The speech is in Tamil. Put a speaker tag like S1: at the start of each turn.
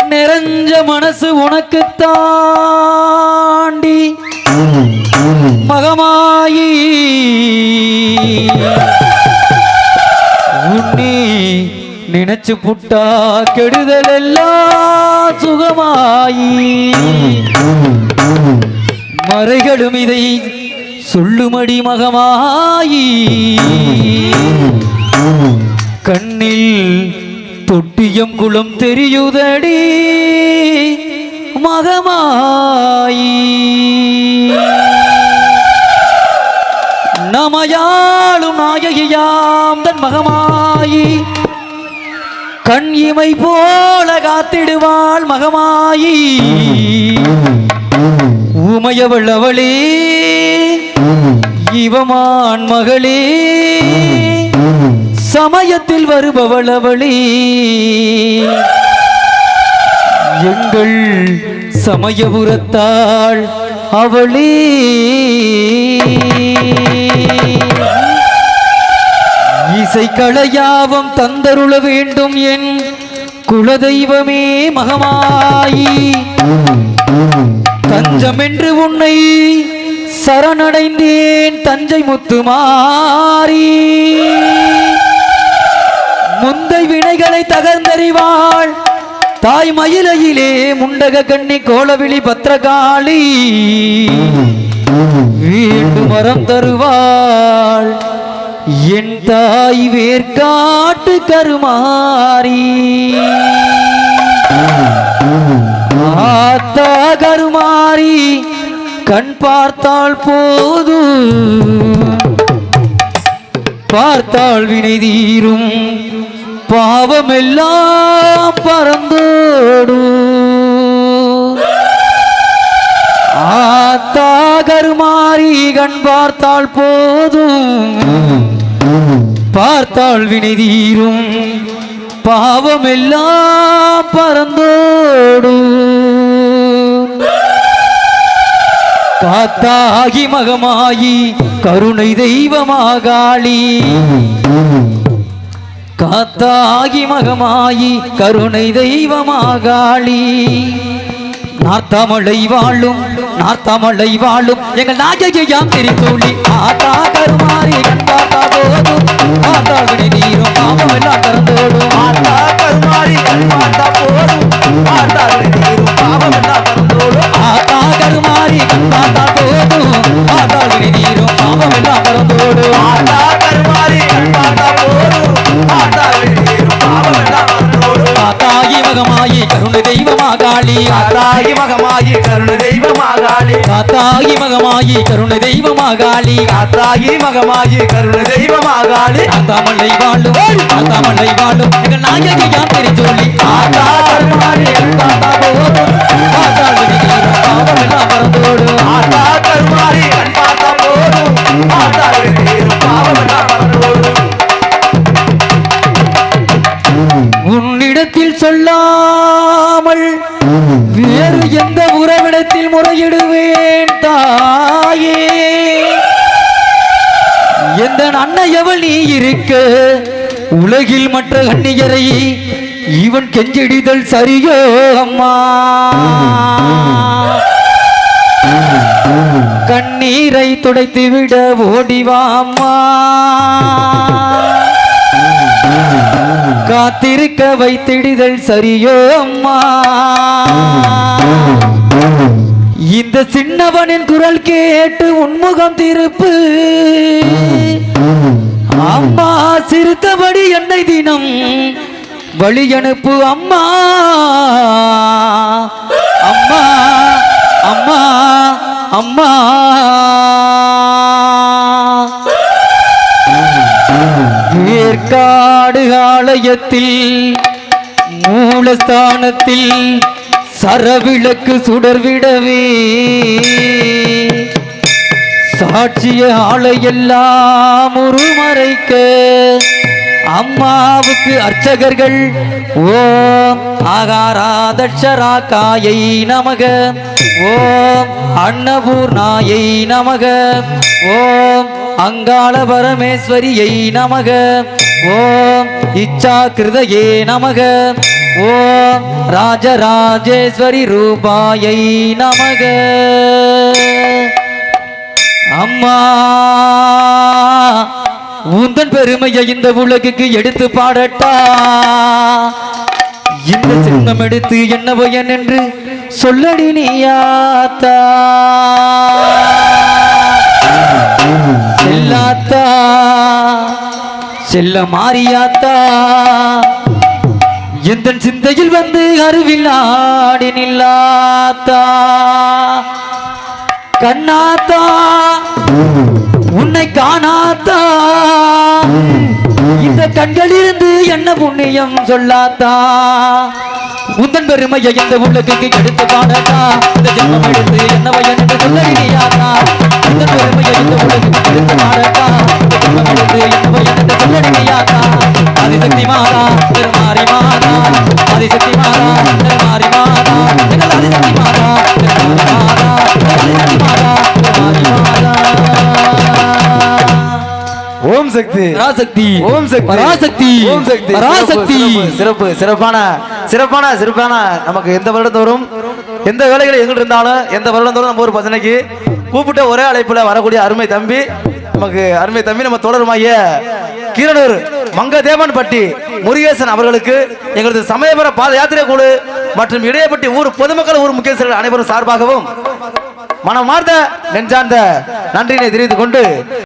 S1: நிறைஞ்ச மனசு உனக்கு தாண்டி மகமாயி உன்னி நினைச்சு புட்டா கெடுதல் எல்லாம் சுகமாயி மறைகளும் இதை சொல்லுமடி மகமாயி கண்ணில் தொட்டியம் குளம் தெரியுதடி மகமாயி நமையாளும் நாயகியாம் தன் மகமாயி கண் இமை போல காத்திடுவாள் மகமாயி உமையவள் அவளே இவமான் மகளே சமயத்தில் வருபவள் அவளே எங்கள் சமயபுரத்தாள் அவளே இசை களையாவம் தந்தருள வேண்டும் என் குலதெய்வமே மகமாயி தஞ்சம் என்று உன்னை சரணடைந்தேன் தஞ்சை முத்துமாரி முந்தை வினைகளை தகர்ந்தறிவாள் தாய் மயிலையிலே முண்டக கண்ணி கோலவிழி பத்திரகாளி வீண்டு மரம் தருவாள் என் தாய் வேர்காட்டு கருமாரி ஆத்தா கருமாரி கண் பார்த்தால் போது பார்த்தால் வினை தீரும் பாவமெல்லாம் பறந்தோடு ஆத்தா கருமாரி கண் பார்த்தால் போதும் பார்த்தால் வினை தீரும் பாவமெல்லாம் பறந்தோடு காத்தாகி மகமாயி கருணை தெய்வமாகாளி காத்தாகி மகமாயி கருணை தெய்வமாகாளி நார்த்தமலை வாழும் எங்கள் நாயகியாம் திருத்தோழி ஆத்தா கருமாரி கண் பார்த்தா போதும் பார்த்தால் வினை தீரும் பாவம் எல்லாம் பறந்தோடும் ஆத்தா கருமாரி கண் பார்த்தா போதும் பார்த்தால் வினை தீரும் பாவம் எல்லாம் பறந்தோடும் ஆத்தா கருமாரி கண் பார்த்தா போதும் பார்த்தால் வினை தீரும் பாவம் எல்லாம் பறந்தோடும் ஆத்தா கருமாரி கண் பார்த்தா போதும் பார்த்தால் வினை தீரும் பாவம் எல்லாம் பறந்தோடும் காத்தாகி மகமாயி கருணை தெய்வமாகாளி காத்தாகி மகமாயி கருணை தெய்வமாகாளி காத்தாகி மகமாயி கருணை தெய்வமாகாளி காத்தாகி மகமாயி கருணை தெய்வமாகாளி ஆத்தாமலை வாழும் எங்கள் நாயகியாம் திருச்சொல்லி ஆத்தா கருமாரி காத்தா போதும் பார்த்தால் வினை தீரும் பாவம் எல்லாம் பறந்தோடும் ஆத்தா கருமாரி கண் பார்த்தா போதும் பார்த்தால் வினை தீரும் பாவம் எல்லாம் பறந்தோடும் உன்னிடத்தில் சொல்லாமல் வேறு எந்த உறவிடத்தில் முறையிடுவேன் தாயே எந்த அன்னையவள் நீ இருக்க உலகில் மற்ற கண்ணியரை இவன் கெஞ்சிடிதல் சரியோ அம்மா கண்ணீரை துடைத்து விட ஓடிவா அம்மா காத்திருக்க வைத்திடுதல் சரியோ அம்மா இந்த சின்னவனின் குரல் கேட்டு உன்முகம் திருப்பு அம்மா சிரித்தபடி என்னை தினம் வழி அனுப்பு அம்மா அம்மா அம்மா அம்மா ஏற்காடு ஆலயத்தில் மூலஸ்தானத்தில் சரவிளக்கு சுடர்விடவே சாட்சிய ஆலையெல்லாம் உருமறைக்க அம்மாவுக்கு அர்ச்சகர்கள் ஓம் ஆகாராதட்சராக்காயை நமக ஓம் அன்னபூர்ணாயை நமக ஓம் அங்காள பரமேஸ்வரியை நமக ஓம் இச்சாகிருதயே நமக ஓம் ராஜராஜேஸ்வரி ரூபாயை நமக. அம்மா உந்தன் பெருமையை இந்த உலகுக்கு எடுத்து பாடட்டா. இந்த சின்னம் எடுத்து என்ன பயன் என்று சொல்லடி நீயாத்தா. செல்லாத்தா செல்ல மாறியாத்தா எந்த சிந்தையில் வந்து அருவில் ஆடி நில்லாத்தா. கண்ணாத்தா உன்னை காணாத்தா இந்த கண்களிலிருந்து என்ன புண்ணியம் சொல்லாத்தா. உந்தன் பெருமையை இந்த உலகுக்கு எடுத்து பாடட்டா. இந்த ஜென்மம் எடுத்து என்ன பயன் என்று சொல்லடியாத்தா. உந்தன் பெருமையை இந்த உலகுக்கு எடுத்து பாடட்டா. இந்த ஜென்மம் எடுத்து என்ன பயன் என்று சொல்லடியாத்தா. ஆதிசக்தி மாதா திருமாரி மாதா, ஆதிசக்தி மாதா திருமாரி மாதா, எங்கள் ஆதிசக்தி மாதா திருமாரி மாதா, ஆதிசக்தி மாதா திருமாரி மாதா.
S2: ஓம் சக்தி
S1: பராசக்தி,
S2: ஓம் சக்தி
S1: பராசக்தி,
S2: ஓம் சக்தி
S1: பராசக்தி.
S2: சிறப்பு சிறப்பான சிறப்பான சிறப்பான நமக்கு எந்த வருடத்தோறும் எந்த வேலைகள் எங்கிட்ட இருந்தாலும் எந்த வருடத்தோறும் நம்ம ஒரு பஜனைக்கு கூப்பிட்ட ஒரே அழைப்புல வரக்கூடிய அருமை தம்பி நமக்கு அருமை தம்பி நம்ம தொடருமாய கீரனூர் மங்கதேவன் பட்டி முருகேசன் அவர்களுக்கு எங்களது சமயபுர பாத யாத்திரை குழு மற்றும் இடையப்பட்டி ஊர் பொதுமக்கள் ஊர் முக்கியஸ்தர்கள் அனைவரும் சார்பாகவும் மனமார்ந்த நெஞ்சார்ந்த நன்றியினை தெரிவித்துக் கொண்டு